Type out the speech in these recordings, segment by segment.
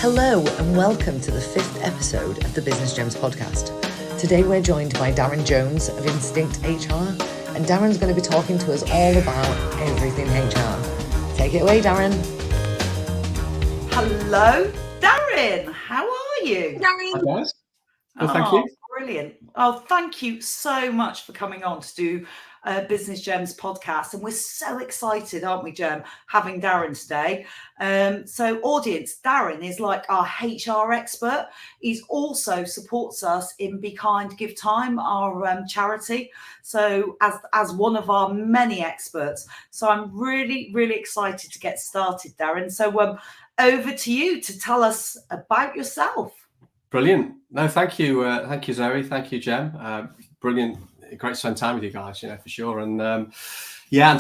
Hello and welcome to the 5th episode of the Business Gems podcast. Today we're joined by Darren Jones of Instinct HR, and Darren's going to be talking to us all about everything HR. Take it away, Darren. Hello, Darren. How are you? Darren. Hi guys. Well, thank you. Brilliant. Oh, thank you so much for coming on to do Business Gems podcast. And we're so excited, aren't we, Jem, having Darren today. So audience, Darren is like our HR expert. He's also supports us in Be Kind, Give Time, our charity. So as one of our many experts. So I'm really, really excited to get started, Darren. So over to you to tell us about yourself. Brilliant. No, thank you. Thank you, Zoe. Thank you, Jem. Brilliant. Great to spend time with you guys, for sure. And and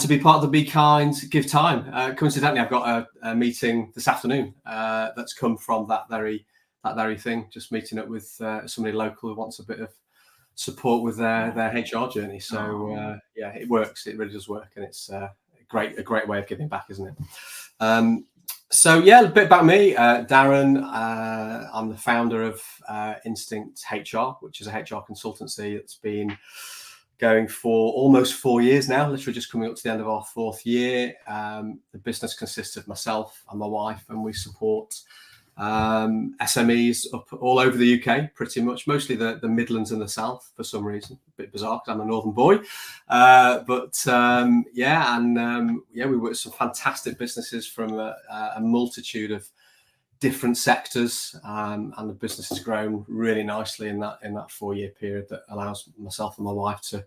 to be part of the Be Kind, Give Time. Coincidentally, I've got a meeting this afternoon that's come from that very thing, just meeting up with somebody local who wants a bit of support with their HR journey. So it works. It really does work. And it's a great way of giving back, isn't it? So a bit about me, Darren. I'm the founder of Instinct HR, which is a HR consultancy that's been going for almost 4 years now, literally just coming up to the end of our 4th year. The business consists of myself and my wife, and we support SMEs up all over the UK, pretty much, mostly the Midlands and the South for some reason. A bit bizarre because I'm a northern boy, we work with some fantastic businesses from a multitude of different sectors, and the business has grown really nicely in that 4-year period that allows myself and my wife to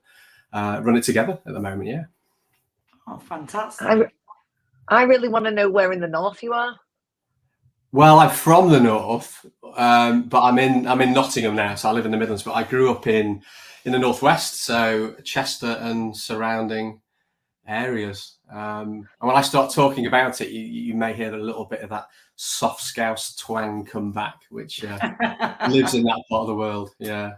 run it together at the moment. Yeah. Oh, fantastic! I really want to know where in the north you are. Well, I'm from the north, but I'm in Nottingham now, so I live in the Midlands. But I grew up in the northwest, so Chester and surrounding areas. And when I start talking about it, you may hear a little bit of that soft Scouse twang come back, which lives in that part of the world. Yeah,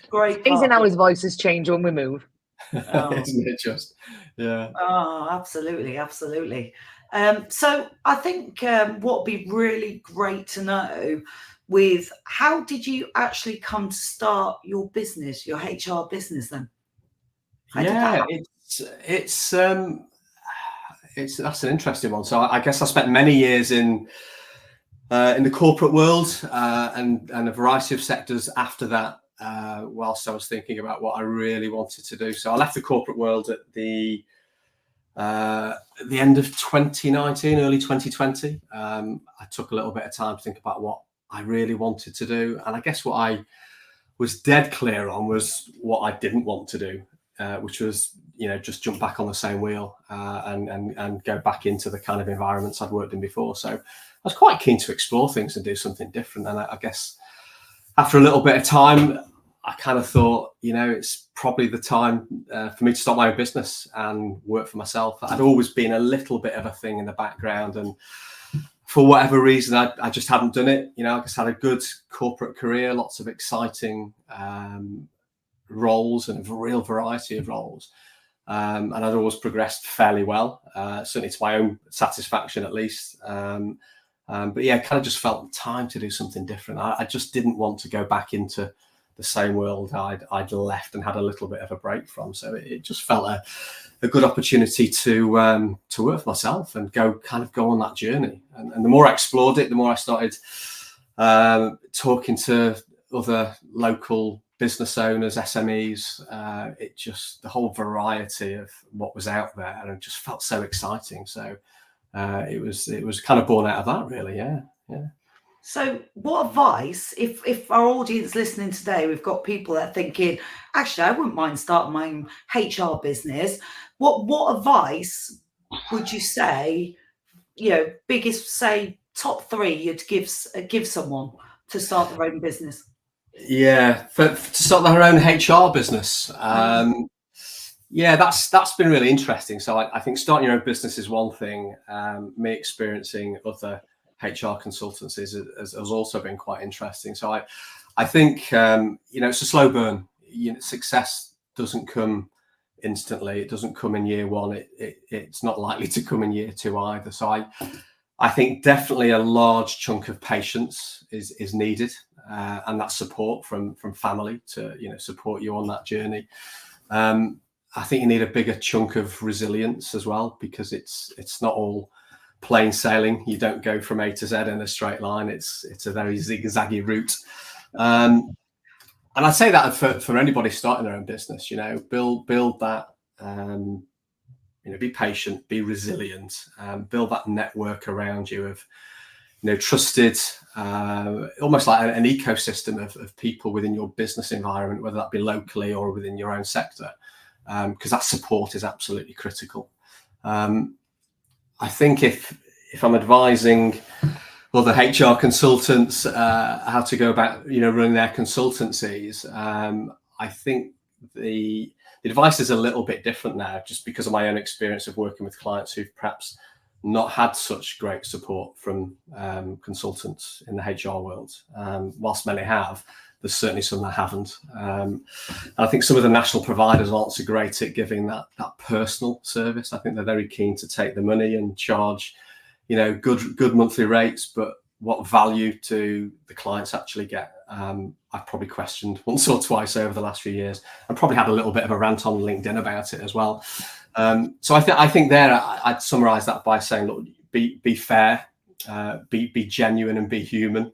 great. It's amazing how his voices change when we move. Isn't it just? Yeah. Oh, absolutely. So I think what would be really great to know with how did you actually come to start your business, your HR business then? It's that's an interesting one. So I guess I spent many years in the corporate world and a variety of sectors after that, whilst I was thinking about what I really wanted to do. So I left the corporate world at the end of 2019, early 2020. I took a little bit of time to think about what I really wanted to do, and I guess what I was dead clear on was what I didn't want to do, which was just jump back on the same wheel and go back into the kind of environments I'd worked in before. So I was quite keen to explore things and do something different. And I guess after a little bit of time, I kind of thought, it's probably the time for me to start my own business and work for myself. I'd always been a little bit of a thing in the background, and for whatever reason, I just hadn't done it. I just had a good corporate career, lots of exciting roles and a real variety of roles. And I'd always progressed fairly well, certainly to my own satisfaction at least. Kind of just felt time to do something different. I just didn't want to go back into the same world I'd left and had a little bit of a break from. So it just felt a good opportunity to work for myself and go on that journey. And the more I explored it, the more I started talking to other local business owners, SMEs. The whole variety of what was out there, and it just felt so exciting. So it was kind of born out of that, really. Yeah. So what advice, if our audience listening today, we've got people that are thinking, actually, I wouldn't mind starting my own HR business. What advice would you say, biggest, say, top 3 you'd give someone to start their own business? Yeah, to start their own HR business. That's been really interesting. So I think starting your own business is one thing. Me experiencing other HR consultancies has also been quite interesting. So I think it's a slow burn. Success doesn't come instantly. It doesn't come in year 1. It's not likely to come in year 2 either. So I think definitely a large chunk of patience is needed, and that support from family to support you on that journey. I think you need a bigger chunk of resilience as well, because it's not all plain sailing. You don't go from A to Z in a straight line. It's a very zigzaggy route. And I'd say that for anybody starting their own business, build that, be patient, be resilient, build that network around you of, trusted, almost like an ecosystem of people within your business environment, whether that be locally or within your own sector, because that support is absolutely critical. I think if I'm advising other HR consultants how to go about running their consultancies, I think the advice is a little bit different now, just because of my own experience of working with clients who've perhaps not had such great support from consultants in the HR world. Whilst many have, there's certainly some that haven't. And I think some of the national providers aren't so great at giving that personal service. I think they're very keen to take the money and charge, good monthly rates, but what value do the clients actually get? I've probably questioned once or twice over the last few years, and probably had a little bit of a rant on LinkedIn about it as well. So I think there I'd summarize that by saying, look, be fair, be genuine, and be human.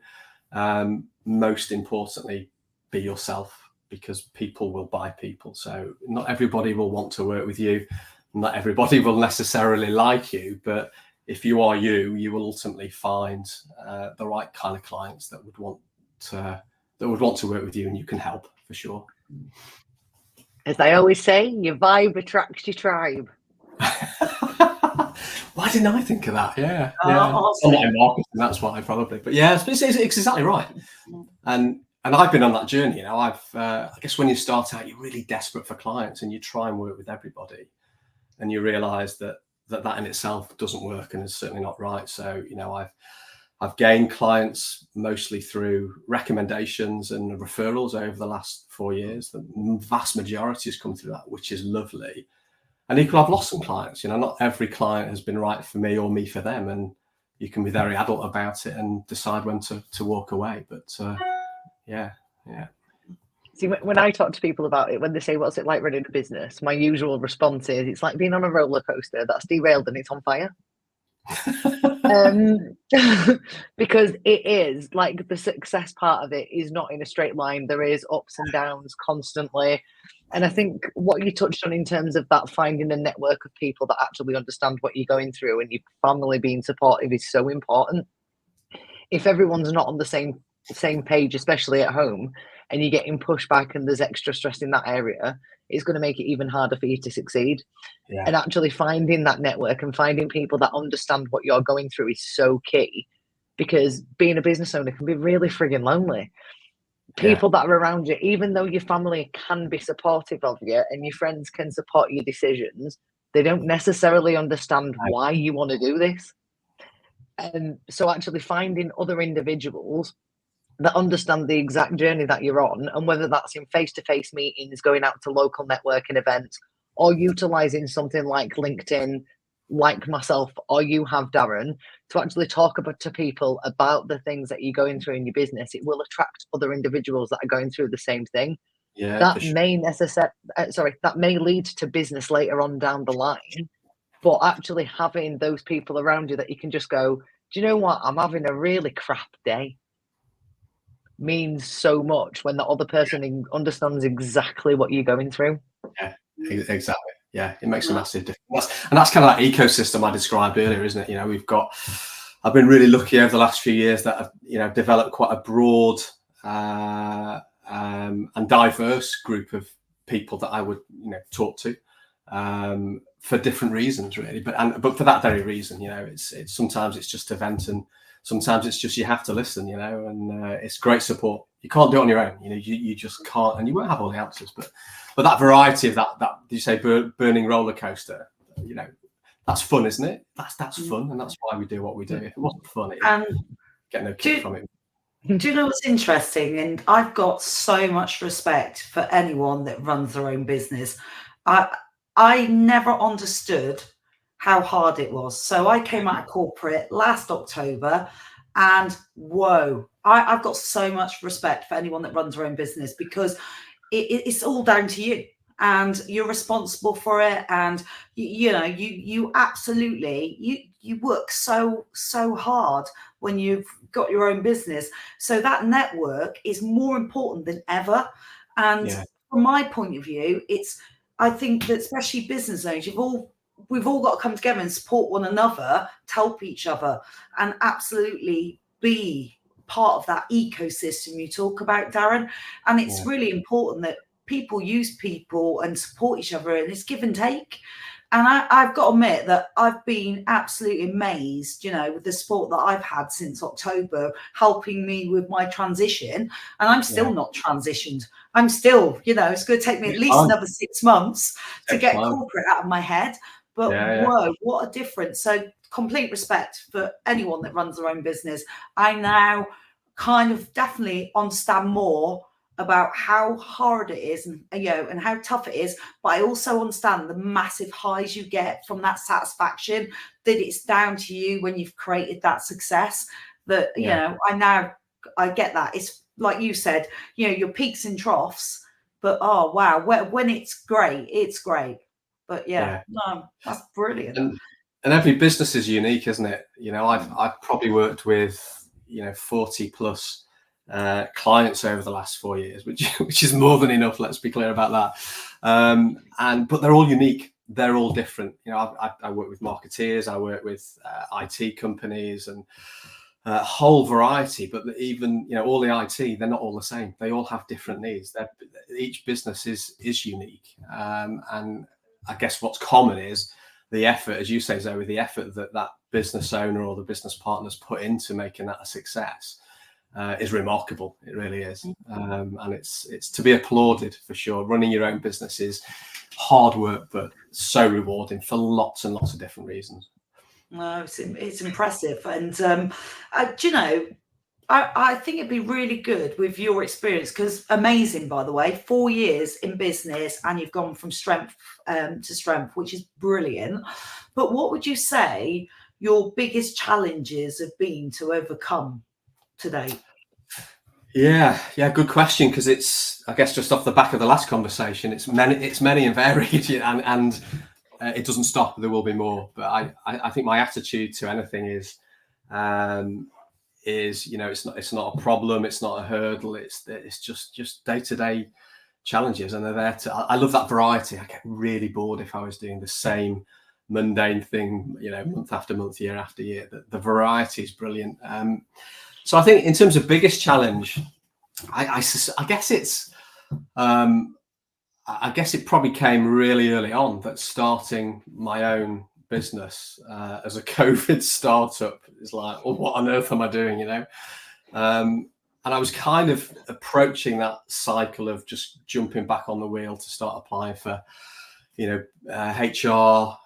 Most importantly, be yourself, because people will buy people. So not everybody will want to work with you. Not everybody will necessarily like you, but if you are you will ultimately find the right kind of clients that would want to work with you, and you can help for sure. As I always say, your vibe attracts your tribe. Why didn't I think of that? Yeah. Awesome. I'm not in marketing, that's why probably. But yeah, it's exactly right. And I've been on that journey. I guess when you start out, you're really desperate for clients, and you try and work with everybody, and you realise that in itself doesn't work, and is certainly not right. So I've gained clients mostly through recommendations and referrals over the last 4 years. The vast majority has come through that, which is lovely. And equally, I've lost some clients. Not every client has been right for me or me for them, and you can be very adult about it and decide when to walk away. But yeah. See, when I talk to people about it, when they say, what's it like running a business? My usual response is, it's like being on a roller coaster that's derailed and it's on fire. Because it is, like, the success part of it is not in a straight line. There is ups and downs constantly. And I think what you touched on in terms of that, finding a network of people that actually understand what you're going through, and your family being supportive, is so important. If everyone's not on the same page, especially at home, and you're getting pushback and there's extra stress in that area, it's going to make it even harder for you to succeed. Yeah. And actually finding that network and finding people that understand what you're going through is so key, because being a business owner can be really frigging lonely. People that are around you, even though your family can be supportive of you and your friends can support your decisions, they don't necessarily understand why you want to do this. And so actually finding other individuals that understand the exact journey that you're on, and whether that's in face-to-face meetings, going out to local networking events, or utilizing something like LinkedIn, like myself, or you have, Darren, to actually talk to people about the things that you're going through in your business, it will attract other individuals that are going through the same thing. Yeah, that may lead to business later on down the line, but actually having those people around you that you can just go, do you know what, I'm having a really crap day, means so much when the other person understands exactly what you're going through. Yeah, exactly. Yeah, it makes a massive difference. And that's kind of that ecosystem I described earlier, isn't it? I've been really lucky over the last few years that I've developed quite a broad and diverse group of people that I would talk to for different reasons, really. But for that very reason, it's sometimes it's just a vent, and sometimes it's just you have to listen, and it's great support. You can't do it on your own, you just can't, and you won't have all the answers. But that variety of that did you say burning roller coaster, that's fun, isn't it? That's fun, and that's why we do what we do. If it wasn't fun, get no kick from it. Do you know what's interesting? And I've got so much respect for anyone that runs their own business. I never understood how hard it was. So I came out of corporate last October, and whoa, I've got so much respect for anyone that runs their own business, because it's all down to you, and you're responsible for it. And you absolutely, you work so hard when you've got your own business. So that network is more important than ever. And from my point of view, I think that especially business owners, we've all got to come together and support one another, to help each other, and absolutely be part of that ecosystem you talk about, Darren. And it's really important that people use people and support each other, and it's give and take. And I've got to admit that I've been absolutely amazed, with the support that I've had since October, helping me with my transition. And I'm still not transitioned. I'm still, it's going to take me at least another 6 months to get corporate out of my head. But whoa, what a difference. So complete respect for anyone that runs their own business. I now kind of definitely understand more about how hard it is, and how tough it is, but I also understand the massive highs you get from that satisfaction, that it's down to you when you've created that success. That I get that. It's like you said, your peaks and troughs, but oh wow, when it's great, it's great. But no, that's brilliant. And every business is unique, isn't it? I've probably worked with 40 plus clients over the last 4 years, which is more than enough. Let's be clear about that. But they're all unique. They're all different. I work with marketeers. I work with IT companies, and a whole variety. But even all the IT, they're not all the same. They all have different needs. Each business is unique. And I guess what's common is the effort, as you say, Zoe, the effort that business owner or the business partners put into making that a success is remarkable. It really is. And it's to be applauded for sure. Running your own business is hard work, but so rewarding for lots and lots of different reasons. No, it's impressive. And I think it'd be really good with your experience, because amazing, by the way, 4 years in business, and you've gone from strength to strength, which is brilliant. But what would you say your biggest challenges have been to overcome today? Yeah, good question, because it's, I guess, just off the back of the last conversation, it's many and varied, and it doesn't stop. There will be more, but I think my attitude to anything is it's not a problem, it's not a hurdle, it's just day-to-day challenges, and they're there to. I love that variety. I get really bored if I was doing the same mundane thing, month after month, year after year. The variety is brilliant. So I think in terms of biggest challenge, I guess it's I guess it probably came really early on, that starting my own business as a COVID startup is like, well, what on earth am I doing? And I was kind of approaching that cycle of just jumping back on the wheel to start applying for HR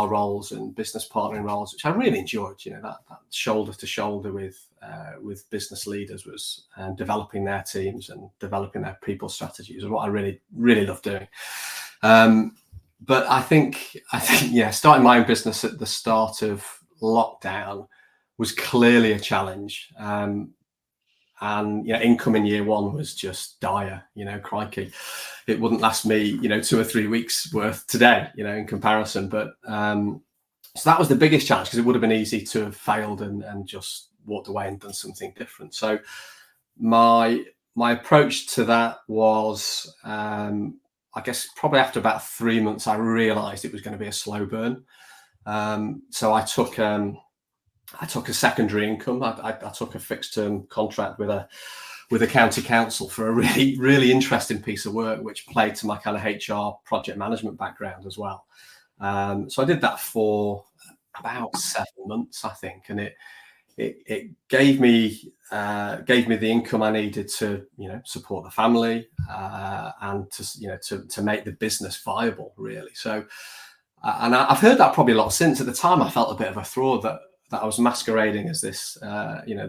roles and business partnering roles, which I really enjoyed. That shoulder to shoulder with business leaders was, and developing their teams and developing their people strategies was what I really, really loved doing. But I think starting my own business at the start of lockdown was clearly a challenge. And income in year one was just dire. Crikey, it wouldn't last me 2 or 3 weeks worth today, in comparison. But so that was the biggest challenge, because it would have been easy to have failed and just walked away and done something different. So my approach to that was, I guess probably after about 3 months, I realised it was going to be a slow burn. So I took a secondary income. I took a fixed term contract with a county council for a really, really interesting piece of work, which played to my kind of HR project management background as well. So I did that for about 7 months, I think, and it gave me the income I needed to support the family and to make the business viable, really. So and I've heard that probably a lot since. At the time, I felt a bit of a fraud that I was masquerading as this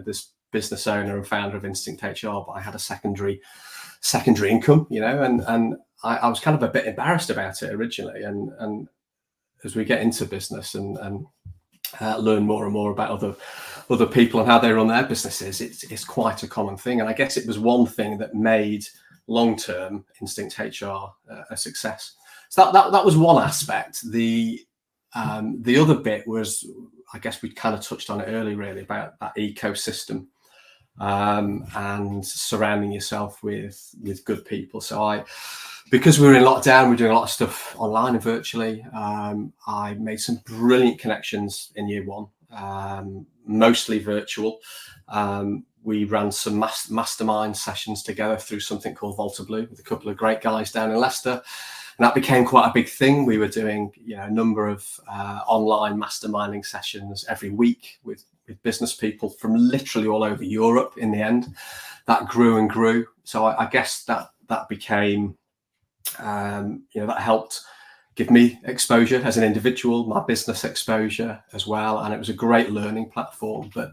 this business owner and founder of Instinct HR, but I had a secondary income, and I was kind of a bit embarrassed about it originally, and we get into business and learn more and more about other people and how they run their businesses, it's quite a common thing. And I guess it was one thing that made long-term Instinct HR a success. So that was one aspect. The other bit was, I guess we kind of touched on it earlier, really, about that ecosystem and surrounding yourself with good people. So because we were in lockdown, we were doing a lot of stuff online and virtually. I made some brilliant connections in year one, mostly virtual. We ran some mastermind sessions together through something called Volta Blue with a couple of great guys down in Leicester. And that became quite a big thing. We were doing, a number of online masterminding sessions every week with business people from literally all over Europe. In the end, that grew and grew. So I guess that became, that helped give me exposure as an individual, my business exposure as well. And it was a great learning platform. But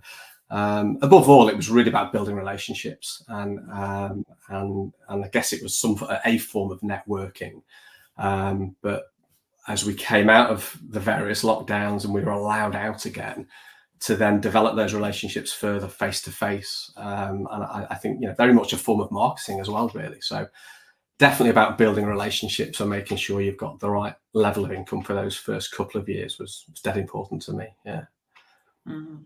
above all, it was really about building relationships. And I guess it was a form of networking. But as we came out of the various lockdowns and we were allowed out again, to then develop those relationships further face to face. And I think, very much a form of marketing as well, really. So definitely about building relationships and making sure you've got the right level of income for those first couple of years was dead important to me. Yeah. Mm-hmm.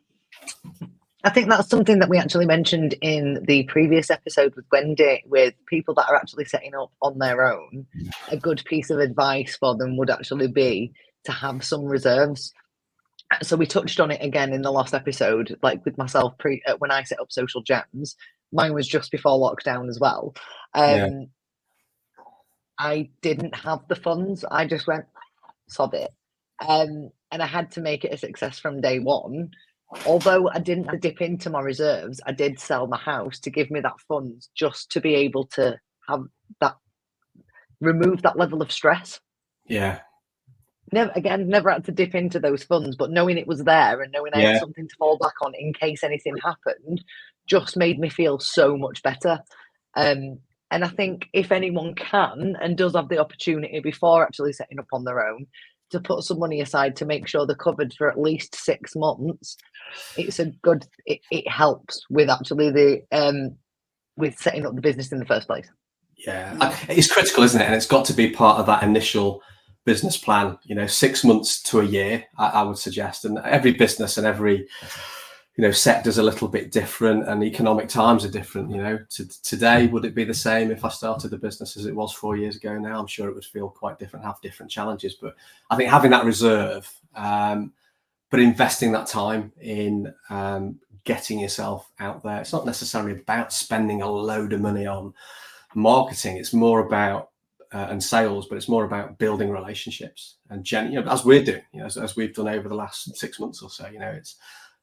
I think that's something that we actually mentioned in the previous episode with Wendy, with people that are actually setting up on their own. A good piece of advice for them would actually be to have some reserves. So we touched on it again in the last episode, like with myself when I set up Social Gems. Mine was just before lockdown as well. I didn't have the funds. I just went, sod it. And I had to make it a success from day one. Although I didn't dip into my reserves, I did sell my house to give me that funds just to be able to have that, remove that level of stress. Yeah. Never had to dip into those funds, but knowing it was there and knowing I had something to fall back on in case anything happened just made me feel so much better. And I think if anyone can and does have the opportunity before actually setting up on their own to put some money aside to make sure they're covered for at least 6 months, it's a good, it helps with actually with setting up the business in the first place. Yeah, it's critical, isn't it? And it's got to be part of that initial business plan, 6 months to a year, I would suggest. And every business and every, sector's a little bit different, and economic times are different. Today, would it be the same if I started the business as it was 4 years ago? Now, I'm sure it would feel quite different, have different challenges. But I think having that reserve, but investing that time in getting yourself out there, it's not necessarily about spending a load of money on marketing. It's more about and sales, but it's more about building relationships and as we're doing, as we've done over the last 6 months or so.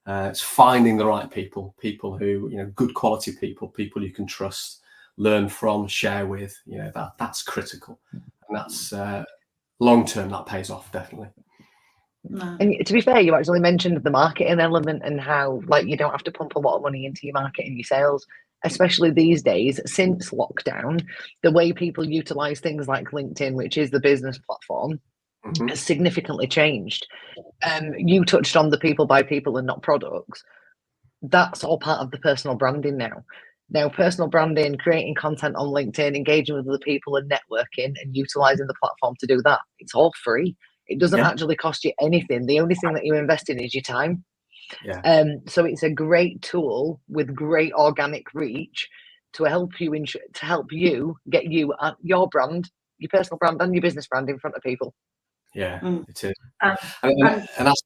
It's finding the right people who, good quality people you can trust, learn from, share with. That's critical, and that's long term. That pays off definitely. No. And to be fair, you actually mentioned the marketing element and how you don't have to pump a lot of money into your marketing, your sales. Especially these days, since lockdown, the way people utilize things like LinkedIn, which is the business platform, has significantly changed. You touched on the people by people and not products. That's all part of the personal branding now. Now, personal branding, creating content on LinkedIn, engaging with other people and networking and utilizing the platform to do that, it's all free. It doesn't actually cost you anything. The only thing that you invest in is your time. So it's a great tool with great organic reach to help you get your brand, your personal brand and your business brand in front of people. It is. And that's,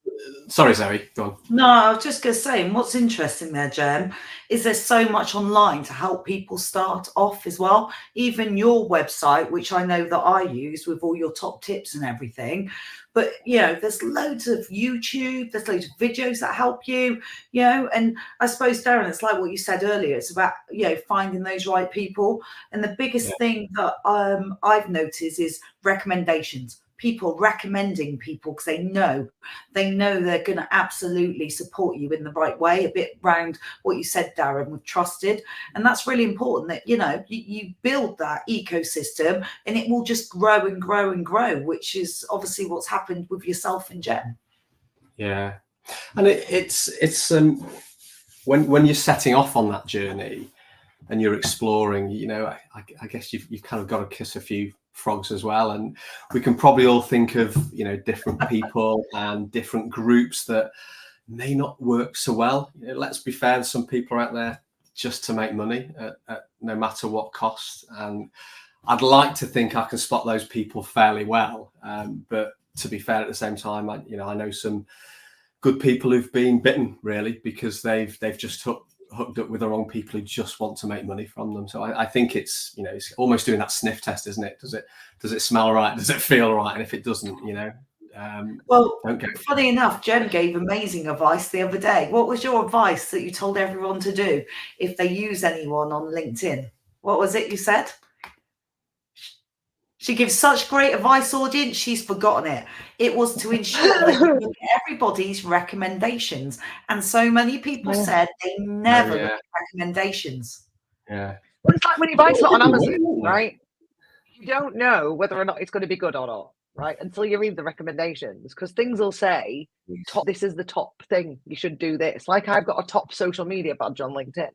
sorry, Zoe, go on. No, I was just going to say, and what's interesting there, Jem, is there's so much online to help people start off as well. Even your website, which I know that I use with all your top tips and everything. But, there's loads of YouTube, there's loads of videos that help you, and I suppose, Darren, it's like what you said earlier. It's about, finding those right people. And the biggest thing that I've noticed is recommendations. people recommending people because they know they're going to absolutely support you in the right way, a bit round what you said, Darren, with trusted. And that's really important, that you build that ecosystem and it will just grow and grow and grow, which is obviously what's happened with yourself and Jen. Yeah, and it's when you're setting off on that journey and you're exploring, I guess you've kind of got to kiss a few frogs as well. And we can probably all think of, different people and different groups that may not work so well. Let's be fair, some people are out there just to make money at no matter what cost. And I'd like to think I can spot those people fairly well. But to be fair, at the same time, I know some good people who've been bitten, really, because they've just hooked up with the wrong people who just want to make money from them. So I think it's almost doing that sniff test, isn't it? Does it smell right? Does it feel right? And if it doesn't, well, don't go. Funny enough, Jen gave amazing advice the other day. What was your advice that you told everyone to do if they use anyone on LinkedIn? What was it you said? She gives such great advice, audience, she's forgotten it. It was to ensure that you look at everybody's recommendations. And so many people said they never look at recommendations. Yeah. Well, it's like when you buy something on Amazon, right? You don't know whether or not it's going to be good or not, right? Until you read the recommendations, because things will say, this is the top thing, you should do this. Like I've got a top social media badge on LinkedIn.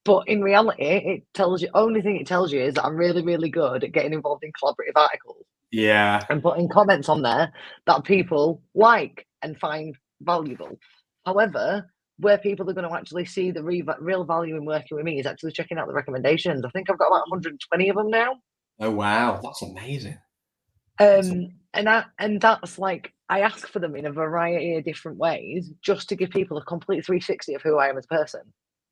But in reality, it tells you, only thing it tells you is that I'm really, really good at getting involved in collaborative articles. Yeah. And putting comments on there that people like and find valuable. However, where people are going to actually see the real value in working with me is actually checking out the recommendations. I think I've got about 120 of them now. Oh, wow. That's amazing. And that's like, I ask for them in a variety of different ways just to give people a complete 360 of who I am as a person.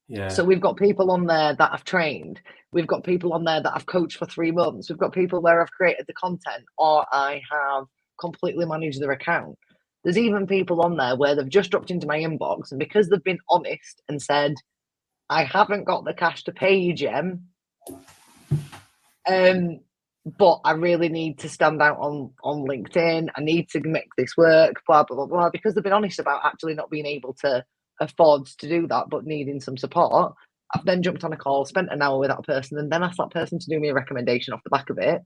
Yeah. So we've got people on there that I've trained. We've got people on there that I've coached for 3 months. We've got people where I've created the content or I have completely managed their account. There's even people on there where they've just dropped into my inbox, and because they've been honest and said, I haven't got the cash to pay you, Gem, but I really need to stand out on LinkedIn. I need to make this work, blah, blah, blah, blah, because they've been honest about actually not being able to afford to do that, but needing some support. I've then jumped on a call, spent an hour with that person, and then asked that person to do me a recommendation off the back of it.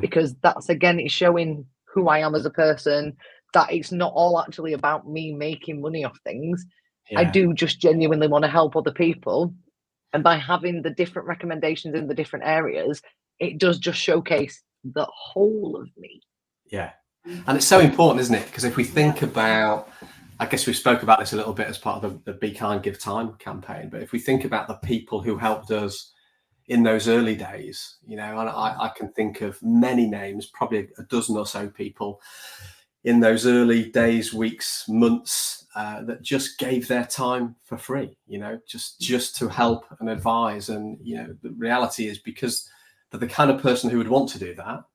Because that's, again, it's showing who I am as a person, that it's not all actually about me making money off things. I do just genuinely want to help other people. And by having the different recommendations in the different areas, it does just showcase the whole of me. Yeah. And it's so important, isn't it? Because if we think about, I guess we spoke about this a little bit as part of the Be Kind, Give Time campaign, but if we think about the people who helped us in those early days, and I can think of many names, probably a dozen or so people in those early days, weeks, months, that just gave their time for free, just to help and advise. And, the reality is, because they're the kind of person who would want to do that,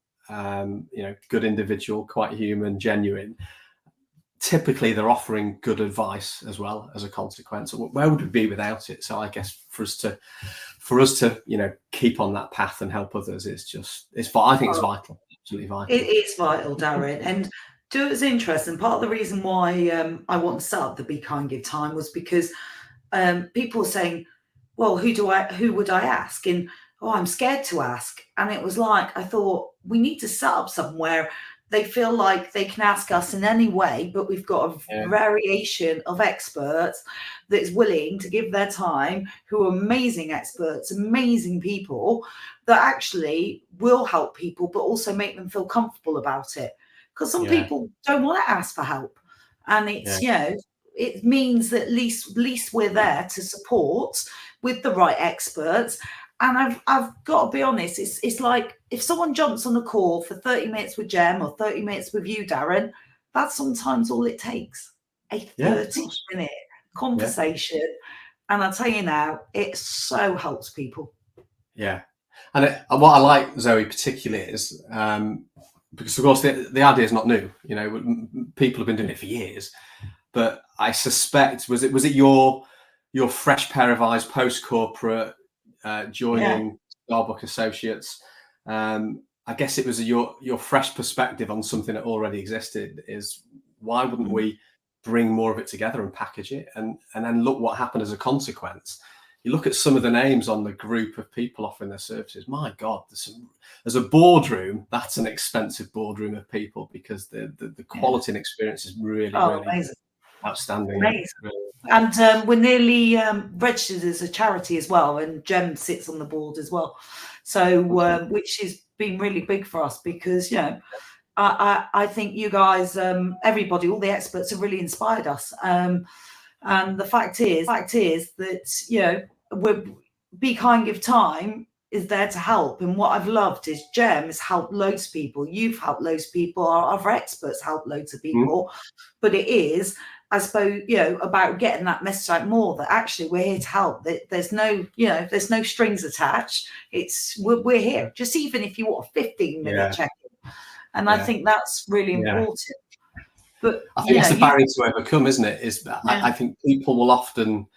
good individual, quite human, genuine, typically they're offering good advice as well as a consequence. Where would we be without it? So I guess for us to keep on that path and help others, it's vital, absolutely vital. It is vital, Darren. And it was interesting. Part of the reason why I want to set up the Be Kind, Give Time was because people were saying, well, who would I ask? And I'm scared to ask. And it was like, I thought, we need to set up somewhere they feel like they can ask us in any way, but we've got a variation of experts that is willing to give their time, who are amazing experts, amazing people that actually will help people, but also make them feel comfortable about it. Because some people don't want to ask for help. And it's, it means that at least we're there to support with the right experts. And I've got to be honest, it's like if someone jumps on a call for 30 minutes with Jem or 30 minutes with you, Darren, that's sometimes all it takes, a 30-minute conversation. And I'll tell you now, it so helps people. Yeah. And what I like, Zoe, particularly is, because of course the idea is not new, people have been doing it for years, but I suspect, was it your fresh pair of eyes post-corporate, joining Starbuck Associates, I guess it was your fresh perspective on something that already existed. Is why wouldn't we bring more of it together and package it, and then look what happened as a consequence. You look at some of the names on the group of people offering their services. My God, there's a boardroom. That's an expensive boardroom of people, because the quality and experience is really amazing. Outstanding. Amazing. Really. And we're nearly registered as a charity as well, and Gem sits on the board as well. So which has been really big for us, because I think you guys, everybody, all the experts have really inspired us. And the fact is that we're Be Kind, Give Time is there to help. And what I've loved is Gem has helped loads of people. You've helped loads of people. Our other experts help loads of people. But it is, I suppose, about getting that message out more, that actually we're here to help. That there's no strings attached. We're here. Just even if you want a 15-minute check-in. And I think that's really important. But I think it's the barrier to overcome, isn't it? I think people will often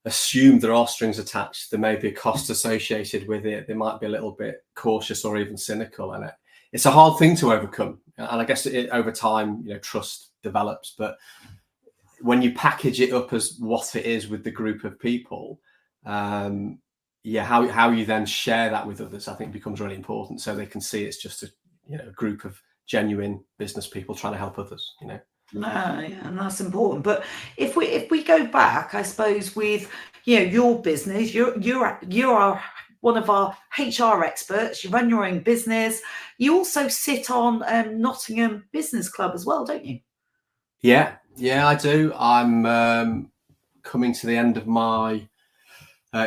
assume there are strings attached. There may be a cost associated with it. They might be a little bit cautious or even cynical, and it's a hard thing to overcome. And I guess over time, trust develops. But when you package it up as what it is with the group of people, how you then share that with others, I think becomes really important. So they can see it's just a group of genuine business people trying to help others. And that's important. But if we go back, I suppose, with your business, you are one of our HR experts. You run your own business. You also sit on Nottingham Business Club as well, don't you? Yeah, I do. I'm coming to the end of my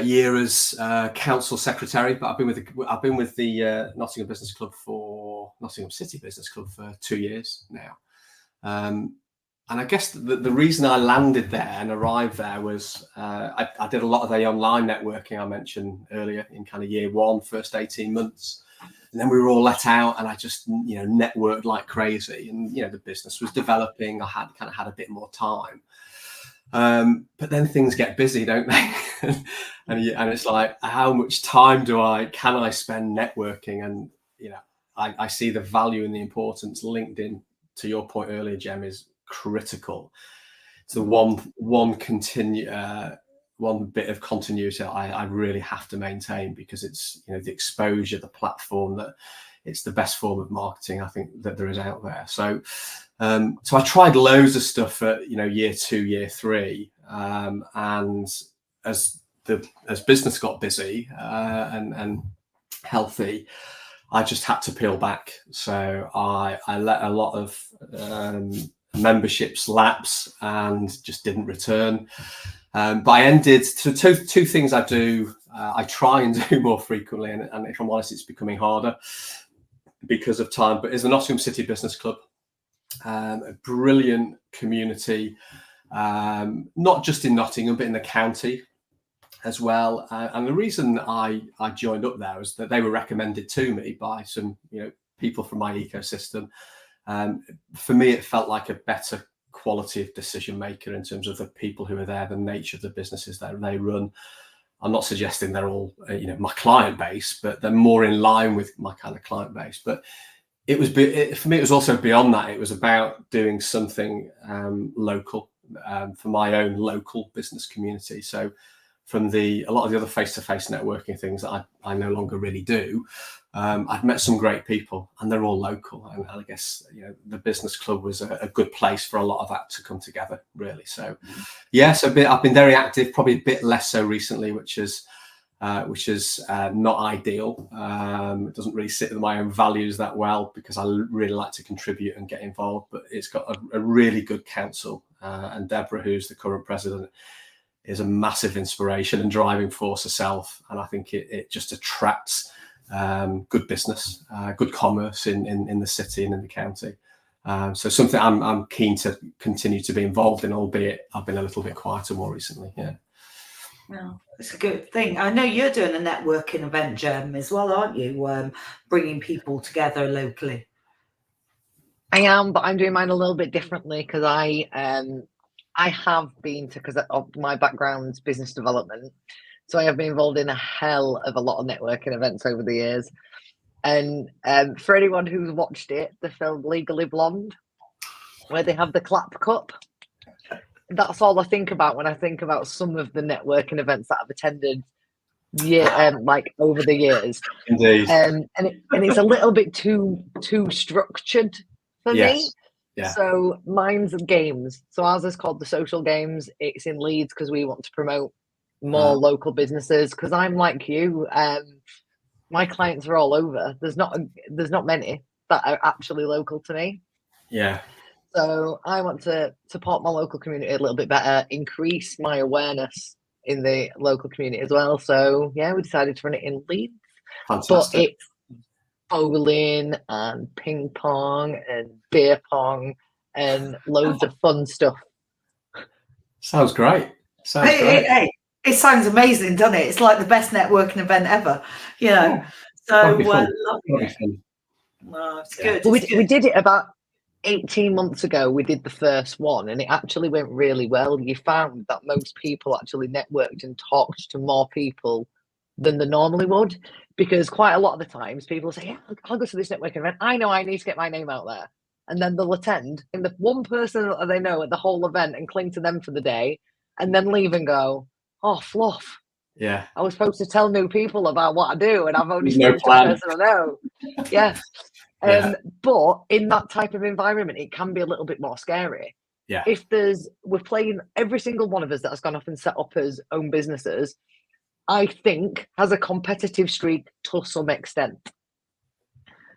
year as council secretary, but I've been with the Nottingham Business Club Nottingham City Business Club for 2 years now. And I guess the reason I landed there and arrived there was I did a lot of the online networking I mentioned earlier in kind of year one, first 18 months. And then we were all let out, and I just, networked like crazy. And, the business was developing. I had a bit more time. But then things get busy, don't they? and it's like, how much time can I spend networking? And, I see the value and the importance. LinkedIn, to your point earlier, Gem, is critical. It's the one bit of continuity I really have to maintain, because it's the exposure, the platform, that it's the best form of marketing I think that there is out there. So I tried loads of stuff at year 2, year 3, and as business got busy and healthy, I just had to peel back. So I let a lot of memberships lapse and just didn't return. But I ended to two things I do. I try and do more frequently, and if I'm honest, it's becoming harder because of time. But is the Nottingham City Business Club, a brilliant community, not just in Nottingham but in the county as well. And the reason I joined up there was that they were recommended to me by some people from my ecosystem. For me, it felt like a better quality of decision maker in terms of the people who are there, the nature of the businesses that they run. I'm not suggesting they're all my client base, but they're more in line with my kind of client base. But for me, it was also beyond that. It was about doing something local for my own local business community. So from a lot of the other face-to-face networking things that I no longer really do, I've met some great people, and they're all local. And I guess the business club was a good place for a lot of that to come together, really. So I've been very active, probably a bit less so recently, which is not ideal. It doesn't really sit with my own values that well, because I really like to contribute and get involved. But it's got a really good council, and Deborah, who's the current president, is a massive inspiration and driving force herself. And I think it just attracts good business, good commerce in the city and in the county. So something I'm keen to continue to be involved in, albeit I've been a little bit quieter more recently. Well, it's a good thing. I know you're doing a networking event, Gem, as well, aren't you? Bringing people together locally. I am, but I'm doing mine a little bit differently, because I have been because of my background's business development. So I have been involved in a hell of a lot of networking events over the years. And for anyone who's watched it, the film Legally Blonde, where they have the clap cup, that's all I think about when I think about some of the networking events that I've attended like over the years. Indeed. And it's a little bit too structured for me. Yeah. So mine's games. So ours is called the Social Games. It's in Leeds because we want to promote more local businesses. Because I'm like you, my clients are all over. There's not many that are actually local to me. Yeah. So I want to support my local community a little bit better, increase my awareness in the local community as well. So yeah, we decided to run it in Leeds. Fantastic. But it's bowling and ping pong and beer pong and loads of fun stuff. Sounds great. Hey, it sounds amazing, doesn't it? It's like the best networking event ever, you know. Yeah. So it's good. Well, we did it about 18 months ago. We did the first one and it actually went really well. You found that most people actually networked and talked to more people than they normally would, because quite a lot of the times people say, yeah, I'll go to this networking event. I know I need to get my name out there. And then they'll attend and the one person that they know at the whole event and cling to them for the day and then leave and go, oh, fluff. Yeah. I was supposed to tell new people about what I do and I've only no spoken to the person I know. Yeah. Yeah. But in that type of environment, it can be a little bit more scary. Yeah. If we're playing, every single one of us that has gone off and set up as own businesses, I think has a competitive streak to some extent.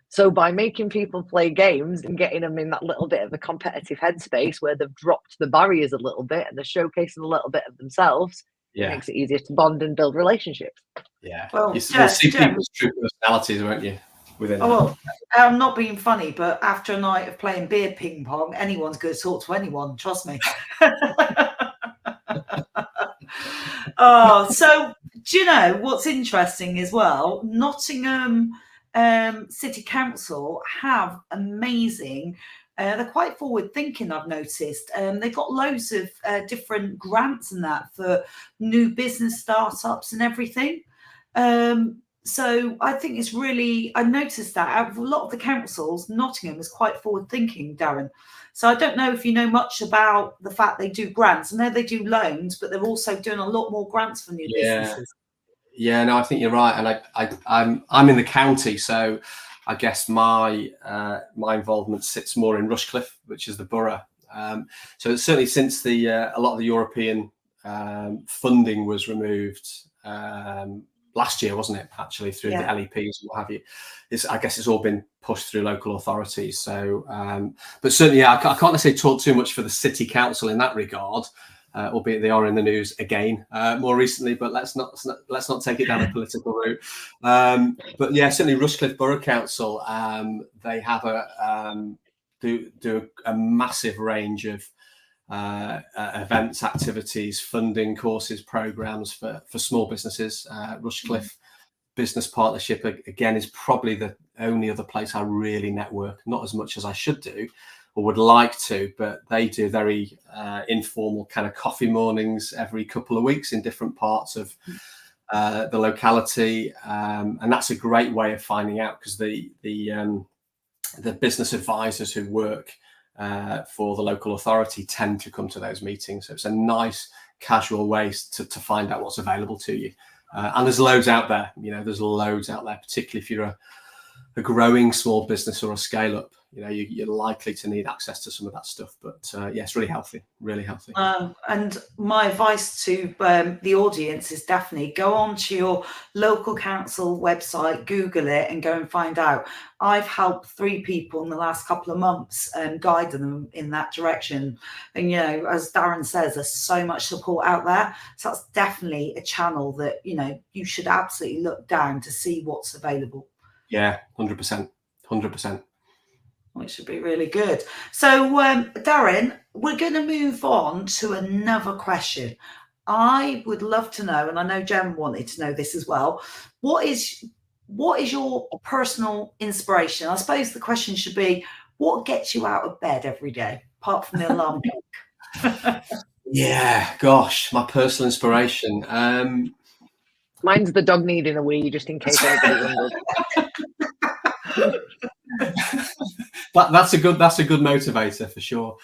So by making people play games and getting them in that little bit of a competitive headspace where they've dropped the barriers a little bit and they're showcasing a little bit of themselves, it makes it easier to bond and build relationships. Yeah. Well, you'll see people's true personalities, won't you? Well, I'm not being funny, but after a night of playing beer ping pong, anyone's going to talk to anyone. Trust me. So do you know what's interesting as well? Nottingham City Council have amazing. They're quite forward thinking, I've noticed. They've got loads of different grants and that for new business startups and everything. So I think it's really, I noticed that out of a lot of the councils, Nottingham is quite forward thinking, Darren. So I don't know if you know much about the fact they do grants. I know they do loans, but they're also doing a lot more grants for new businesses. Yeah, no, I think you're right. And I'm in the county, so I guess my involvement sits more in Rushcliffe, which is the borough. So certainly since a lot of the European funding was removed last year, wasn't it? Actually, through the LEPs and what have you. I guess it's all been pushed through local authorities. So, but certainly, I can't necessarily talk too much for the city council in that regard, albeit they are in the news again more recently. But let's not take it down a political route. But yeah, certainly Rushcliffe Borough Council, they have do a massive range of events, activities, funding, courses, programs for small businesses. Rushcliffe Business Partnership again is probably the only other place I really network, not as much as I should do or would like to, but they do very informal kind of coffee mornings every couple of weeks in different parts of the locality, and that's a great way of finding out, because the business advisors who work for the local authority tend to come to those meetings. So it's a nice casual way to find out what's available to you. And there's loads out there, there's loads out there, particularly if you're a growing small business or a scale up. You're likely to need access to some of that stuff. But yeah, it's really healthy, really healthy. And my advice to the audience is definitely go on to your local council website, Google it, and go and find out. I've helped 3 people in the last couple of months and guided them in that direction. And, as Darren says, there's so much support out there. So that's definitely a channel that, you should absolutely look down to see what's available. Yeah, 100%. Which should be really good. So, Darren, we're going to move on to another question. I would love to know, and I know Jem wanted to know this as well, what is your personal inspiration? I suppose the question should be, what gets you out of bed every day, apart from the alarm clock? Yeah, gosh, my personal inspiration. Mine's the dog needing a wee, just in case anybody wonders. That's a good motivator for sure.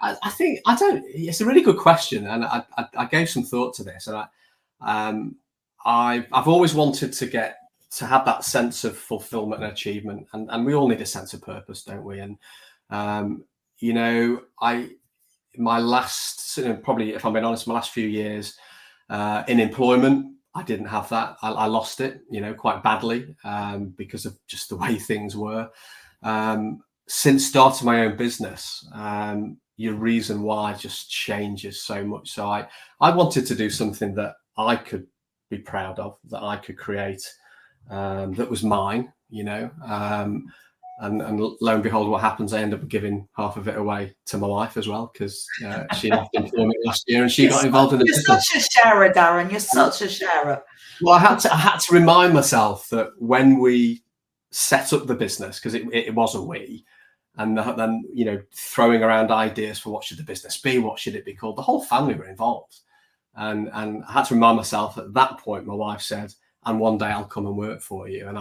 I think it's a really good question, and I gave some thought to this, and I've always wanted to have that sense of fulfillment and achievement, and we all need a sense of purpose, don't we? And my last, probably, if I'm being honest, my last few years in employment, I didn't have that. I lost it, quite badly, because of just the way things were. Since starting my own business, your reason why just changes so much. So I wanted to do something that I could be proud of, that I could create, that was mine, and lo and behold, what happens? I end up giving half of it away to my wife as well, because she left employment last year and she got involved in the business. You're such a sharer, Darren. You're such a sharer. Well, I had to remind myself that when we set up the business, because it was a we, and then throwing around ideas for what should the business be, what should it be called, the whole family were involved, and I had to remind myself at that point. My wife said, "And one day I'll come and work for you," and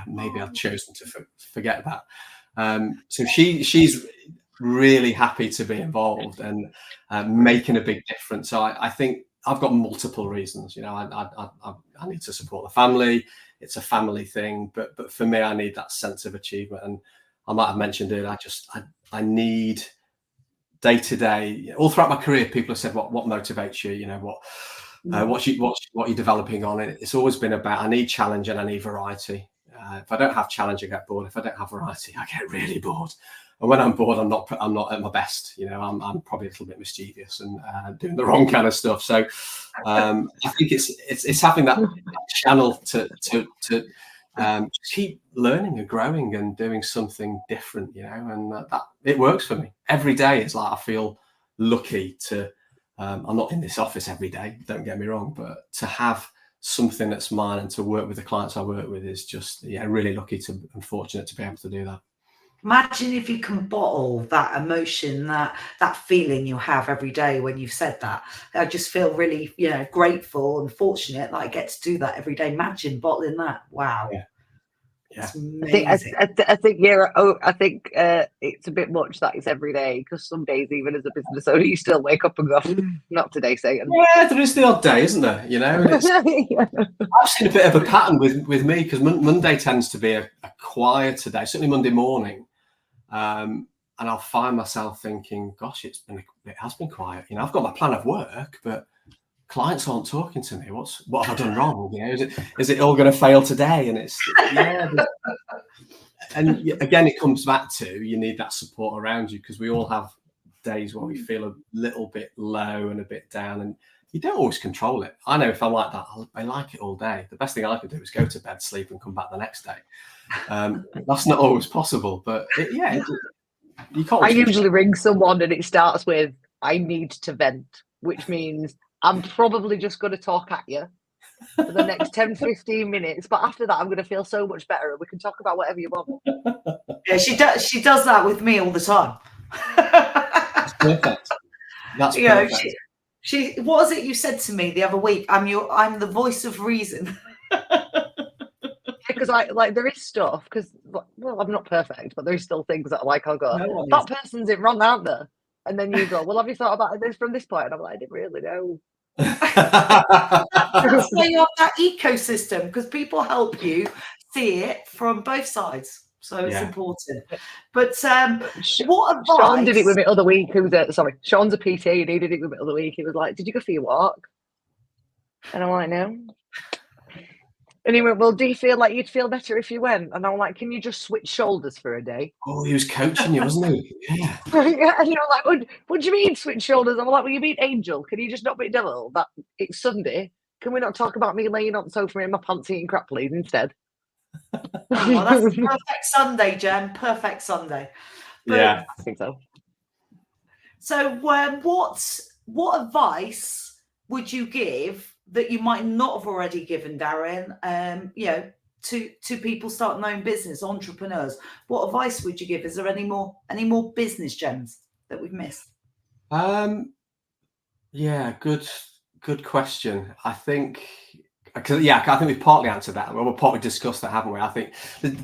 maybe I've chosen to forget that. So she's really happy to be involved and making a big difference. So I think I've got multiple reasons. I need to support the family. It's a family thing, but for me, I need that sense of achievement. And I might have mentioned it. I need day to day, all throughout my career, people have said, what motivates you? What you're developing on it. It's always been about, I need challenge and I need variety. If I don't have challenge, I get bored. If I don't have variety, I get really bored. And when I'm bored, I'm not at my best. I'm probably a little bit mischievous and doing the wrong kind of stuff. So I think it's having that channel to just keep learning and growing and doing something different. And that it works for me every day. It's like I feel lucky to. I'm not in this office every day, don't get me wrong, but to have something that's mine and to work with the clients I work with is just, really lucky and fortunate to be able to do that. Imagine if you can bottle that emotion, that feeling you have every day when you've said that. I just feel really, grateful and fortunate that I get to do that every day. Imagine bottling that. Wow. Yeah. It's amazing. I think it's a bit much that it's every day, because some days, even as a business owner, you still wake up and go, "Not today, Satan." Yeah, there is the odd day, isn't there? And I've seen a bit of a pattern with me, because Monday tends to be a quieter day, certainly Monday morning, and I'll find myself thinking, "Gosh, it has been quiet." I've got my plan of work, but clients aren't talking to me. What have I done wrong? Is it all going to fail today? And it's and again, it comes back to, you need that support around you, because we all have days where we feel a little bit low and a bit down, and you don't always control it. I know if I'm like that, I like it all day. The best thing I can do is go to bed, sleep, and come back the next day. That's not always possible, but you can't. I usually ring someone and it starts with, "I need to vent," which means I'm probably just going to talk at you for the next 10, 15 minutes. But after that, I'm going to feel so much better and we can talk about whatever you want. Yeah, she does that with me all the time. That's perfect. That's perfect. She what was it you said to me the other week? I'm the voice of reason. Because there is stuff, because I'm not perfect, but there's still things that I'll go, "That person's in wrong, aren't they?" And then you go, "Well, have you thought about this from this point?" And I'm like, "I didn't really know." That's why you have that ecosystem, because people help you see it from both sides. So it's important. But what advice? Sean did it with me the other week. Sean's a PT, and he did it with me the other week. He was like, "Did you go for your walk?" And I'm like, "No." And he went, "Well, do you feel like you'd feel better if you went?" And I'm like, "Can you just switch shoulders for a day?" Oh, he was coaching you, wasn't he? Yeah. And you're like, what do you mean switch shoulders? I'm like, "Well, you mean angel? Can you just not be devil? That it's Sunday. Can we not talk about me laying on the sofa in my pants eating crap, please, instead?" Well, that's a perfect Sunday, Jen. Perfect Sunday. But, yeah, I think so. So, what advice would you give that you might not have already given, Darren? To people starting their own business, entrepreneurs. What advice would you give? Is there any more business gems that we've missed? Yeah, good question. I think Yeah, I think we've partly answered that. Well, we've partly discussed that, haven't we? I think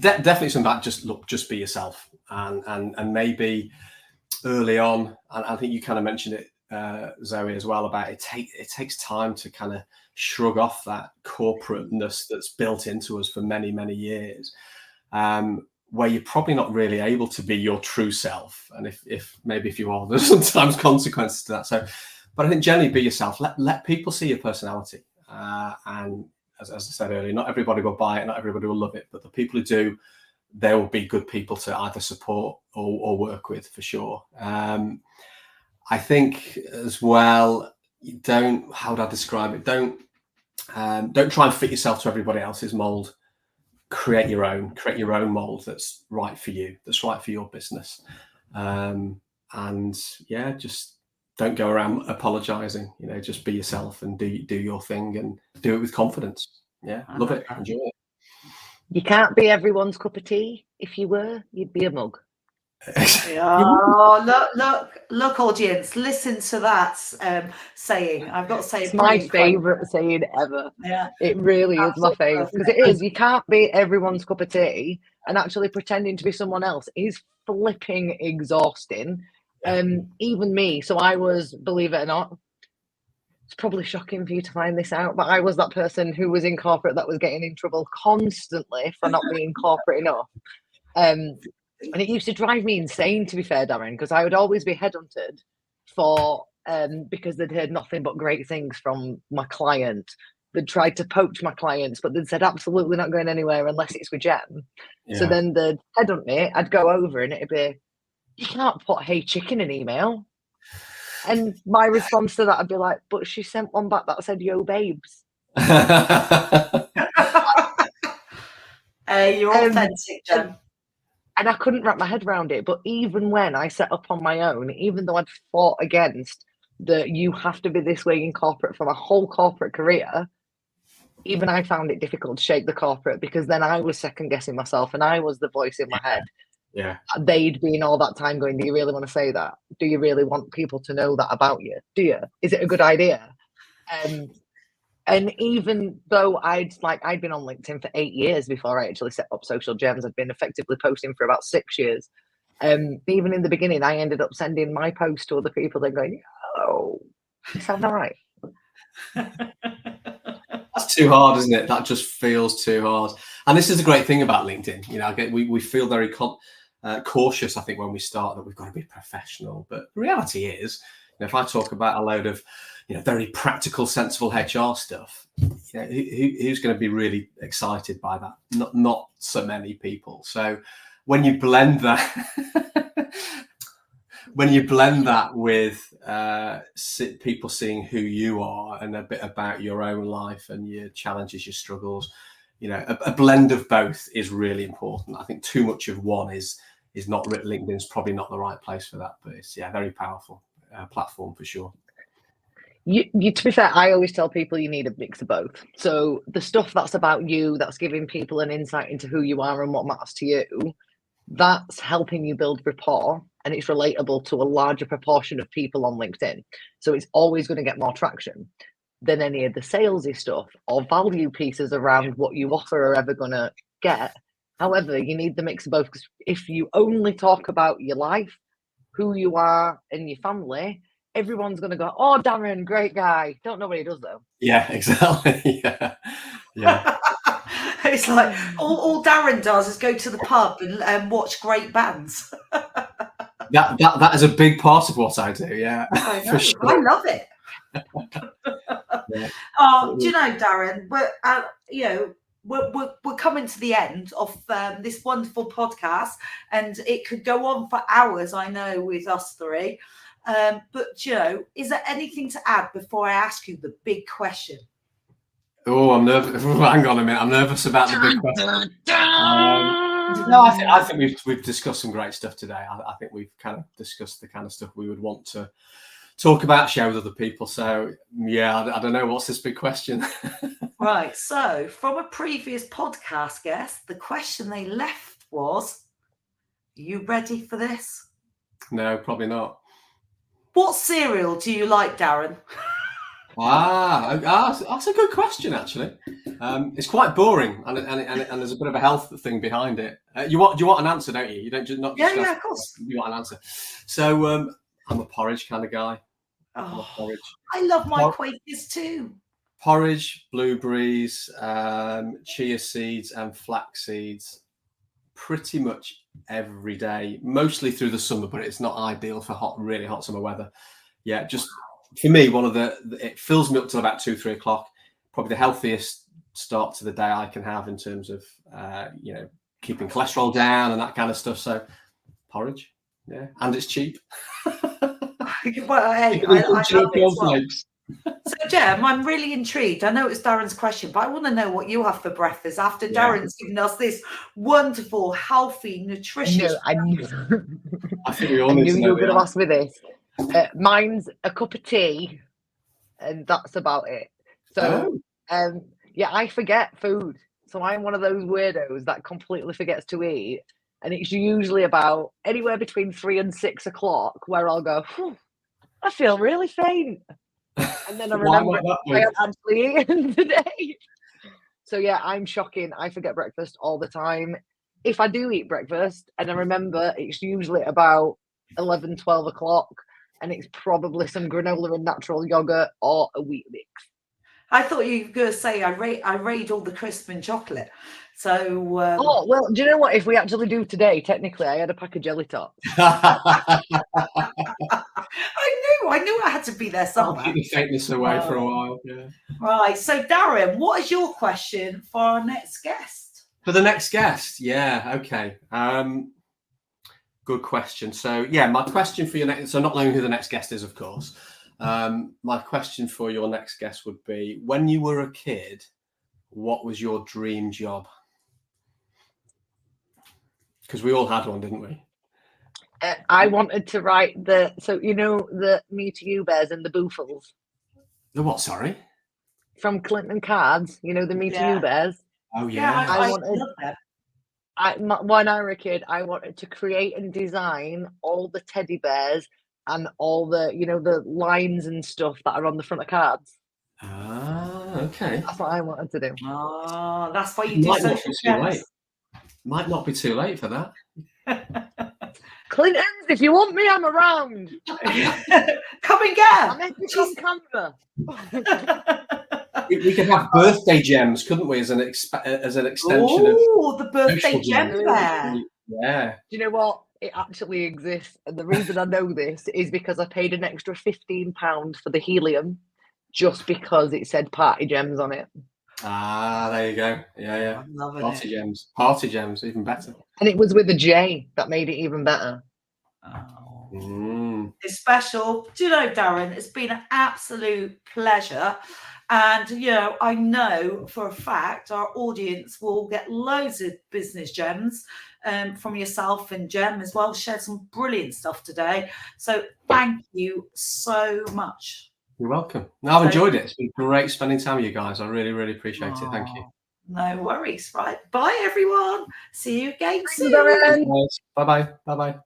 definitely something about just be yourself, and maybe early on, and I think you kind of mentioned it, Zoe, as well, about it takes time to kind of shrug off that corporateness that's built into us for many, many years, where you're probably not really able to be your true self. And if you are, there's sometimes consequences to that. So, but I think generally be yourself. Let people see your personality. And as I said earlier, not everybody will buy it, not everybody will love it, but the people who do, they will be good people to either support or work with, for sure. I think as well, how would I describe it? Don't try and fit yourself to everybody else's mold. Create your own mold that's right for you, that's right for your business. And yeah, just don't go around apologizing, just be yourself and do your thing and do it with confidence. Yeah, love it, enjoy it. You can't be everyone's cup of tea. If you were, you'd be a mug. Oh, look, audience, listen to that saying. I've got to say, it's my favourite saying ever. Yeah, it really is my favourite, because it is. You can't be everyone's cup of tea, and actually pretending to be someone else is flipping exhausting. Even me. So I was, believe it or not, it's probably shocking for you to find this out, but I was that person who was in corporate that was getting in trouble constantly for not being corporate enough. And it used to drive me insane, to be fair, Darren, because I would always be headhunted for because they'd heard nothing but great things from my client. They'd tried to poach my clients, but they'd said absolutely not going anywhere unless it's with Gem. Yeah. So then they'd headhunt me, I'd go over and it'd be, you can't put "hey chicken" in email. And my response to that, I'd be like, but she sent one back that said "yo babes." You're authentic, Jen. And I couldn't wrap my head around it. But even when I set up on my own, even though I'd fought against that you have to be this way in corporate for my whole corporate career, even I found it difficult to shake the corporate, because then I was second guessing myself and I was the voice in my head. Yeah. They'd been all that time going, do you really want to say that? Do you really want people to know that about you? Do you? Is it a good idea? And even though I'd been on LinkedIn for 8 years before I actually set up Social Gems, I'd been effectively posting for about 6 years. Even in the beginning, I ended up sending my post to other people and going, oh, you sound all right. That's too hard, isn't it? That just feels too hard. And this is the great thing about LinkedIn. We feel very cautious, I think, when we start, that we've got to be professional. But the reality is, if I talk about a load of very practical, sensible HR stuff, who's going to be really excited by that? Not so many people. So when you blend that, with people seeing who you are and a bit about your own life and your challenges, your struggles, a blend of both is really important. I think too much of one is not. LinkedIn's probably not the right place for that, but it's a very powerful platform for sure. You, to be fair, I always tell people you need a mix of both. So the stuff that's about you, that's giving people an insight into who you are and what matters to you, that's helping you build rapport, and it's relatable to a larger proportion of people on LinkedIn. So it's always going to get more traction than any of the salesy stuff or value pieces around what you offer are ever going to get. However, you need the mix of both, because if you only talk about your life, who you are and your family, everyone's going to go, oh, Darren, great guy. Don't know what he does, though. Yeah, exactly. Yeah. It's like all Darren does is go to the pub and watch great bands. That is a big part of what I do. Yeah, I know. For sure. I love it. Yeah. Oh, do you know, Darren? We're coming to the end of this wonderful podcast, and it could go on for hours, I know, with us three. But is there anything to add before I ask you the big question? Oh, I'm nervous. Hang on a minute. I'm nervous about the big question. No, I think we've discussed some great stuff today. I think we've kind of discussed the kind of stuff we would want to talk about, share with other people. So yeah, I don't know. What's this big question? Right. So from a previous podcast guest, the question they left was, are you ready for this? No, probably not. What cereal do you like, Darren? That's a good question, actually. It's quite boring, and there's a bit of a health thing behind it. You want an answer, don't you? You don't just not just Yeah, ask, of course. you want an answer. So I'm a porridge kind of guy. I'm a Oh, porridge. I love my Quakers too. Porridge, blueberries, chia seeds, and flax seeds. Pretty much every day, mostly through the summer, but it's not ideal for really hot summer weather. Yeah, just for me, it fills me up till about 2-3 o'clock. Probably the healthiest start to the day I can have in terms of keeping cholesterol down and that kind of stuff. So porridge, yeah, and it's cheap. Well, hey, I love it as well. So, Jem, I'm really intrigued. I know it's Darren's question, but I want to know what you have for breakfast after Darren's given us this wonderful, healthy, nutritious. I knew I think we all need to know you were going to ask me this. Mine's a cup of tea, and that's about it. So, I forget food. So I'm one of those weirdos that completely forgets to eat. And it's usually about anywhere between 3 and 6 o'clock where I'll go, I feel really faint. And then I remember I have actually eaten today. So yeah, I'm shocking. I forget breakfast all the time. If I do eat breakfast and I remember, it's usually about 11, 12 o'clock, and it's probably some granola and natural yogurt or a wheat mix. I thought you were going to say I raid all the crisp and chocolate. So well, do you know what? If we actually do today, technically, I had a pack of jelly tots. I knew I had to be there somewhere. I'll keep the faintness away for a while. Yeah. Right. So, Darren, what is your question for our next guest? For the next guest, yeah, okay. Good question. So, yeah, my question for your next. So, not knowing who the next guest is, of course. My question for your next guest would be: when you were a kid, what was your dream job? Because we all had one, didn't we? I wanted to write the Me to You bears and the Boofles. The what? Sorry. From Clinton Cards, the Me to You bears. Oh yeah. I love that. When I was a kid, I wanted to create and design all the teddy bears and all the the lines and stuff that are on the front of cards. Ah, okay. That's what I wanted to do. Oh, that's why you do social gems. Might not be too late for that. Clintons, if you want me, I'm around. Come and get. I'm on Canva. We could have birthday gems, couldn't we, as an extension of the birthday gem there. Yeah. Do you know what? It actually exists, and the reason I know this is because I paid an extra £15 for the helium, just because it said party gems on it. Ah, there you go. Yeah. Party gems, even better. And it was with a J that made it even better. Oh. It's special. Do you know, Darren, it's been an absolute pleasure. And, I know for a fact our audience will get loads of business gems from yourself and Jem as well. Shared some brilliant stuff today. So thank you so much. You're welcome. No, I've enjoyed it. It's been great spending time with you guys. I really, really appreciate it. Thank you. No worries. Right. Bye, everyone. See you again soon. Bye-bye. Bye-bye.